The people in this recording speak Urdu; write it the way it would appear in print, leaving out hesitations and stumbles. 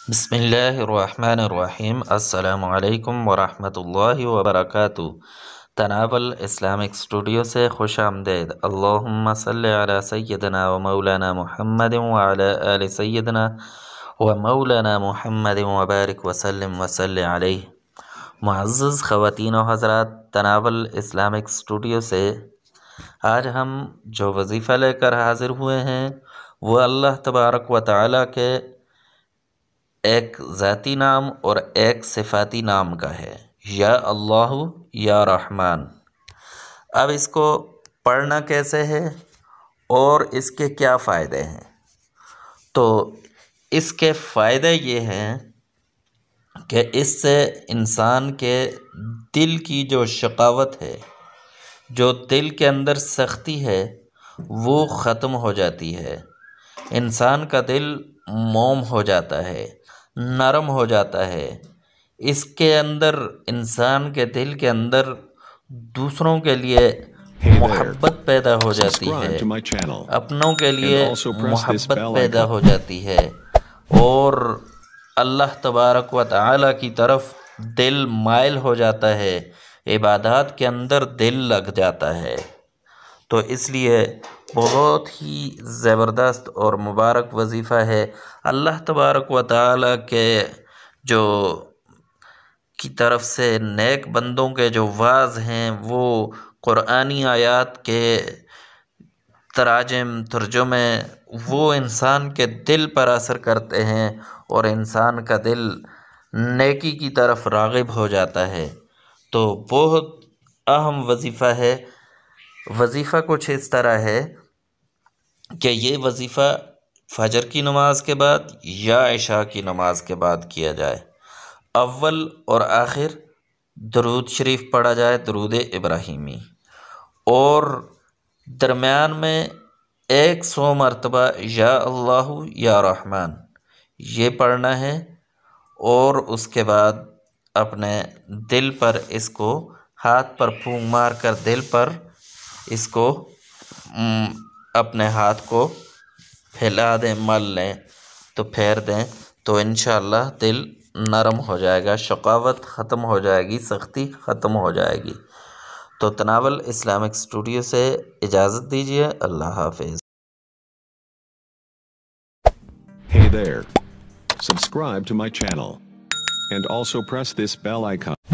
بسم اللہ الرحمن الرحیم۔ السلام علیکم ورحمۃ اللہ وبرکاتہ۔ تناول اسلامک اسٹوڈیو سے خوش آمدید۔ اللہم صلی علی سیدنا و مولانا محمد وعلی آل سیدنا و مولانا محمد وبارک وسلم علیہ۔ معزز خواتین و حضرات، تناول اسلامک اسٹوڈیو سے آج ہم جو وظیفہ لے کر حاضر ہوئے ہیں وہ اللہ تبارک و تعالیٰ کے ایک ذاتی نام اور ایک صفاتی نام کا ہے، یا اللہ یا رحمان۔ اب اس کو پڑھنا کیسے ہے اور اس کے کیا فائدے ہیں؟ تو اس کے فائدے یہ ہیں کہ اس سے انسان کے دل کی جو شقاوت ہے، جو دل کے اندر سختی ہے، وہ ختم ہو جاتی ہے۔ انسان کا دل موم ہو جاتا ہے، نرم ہو جاتا ہے۔ اس کے اندر، انسان کے دل کے اندر دوسروں کے لیے محبت پیدا ہو جاتی ہے، اپنوں کے لیے محبت پیدا ہو جاتی ہے، اور اللہ تبارک و تعالیٰ کی طرف دل مائل ہو جاتا ہے، عبادات کے اندر دل لگ جاتا ہے۔ تو اس لیے بہت ہی زبردست اور مبارک وظیفہ ہے۔ اللہ تبارک و تعالیٰ کے جو کی طرف سے نیک بندوں کے جو واعظ ہیں، وہ قرآنی آیات کے ترجمے وہ انسان کے دل پر اثر کرتے ہیں اور انسان کا دل نیکی کی طرف راغب ہو جاتا ہے۔ تو بہت اہم وظیفہ ہے۔ وظیفہ کچھ اس طرح ہے کہ یہ وظیفہ فجر کی نماز کے بعد یا عشاء کی نماز کے بعد کیا جائے۔ اول اور آخر درود شریف پڑھا جائے، درود ابراہیمی، اور درمیان میں 100 مرتبہ یا اللہ یا رحمان یہ پڑھنا ہے، اور اس کے بعد اپنے دل پر اس کو ہاتھ پر پھونک مار کر دل پر اس کو اپنے ہاتھ کو پھیلا دیں، مل لیں، تو پھیر دیں، تو انشاءاللہ دل نرم ہو جائے گا، شقاوت ختم ہو جائے گی، سختی ختم ہو جائے گی۔ تو تناول اسلامک اسٹوڈیو سے اجازت دیجیے، اللہ حافظ۔ Hey there. Subscribe to my channel. And also press this bell icon.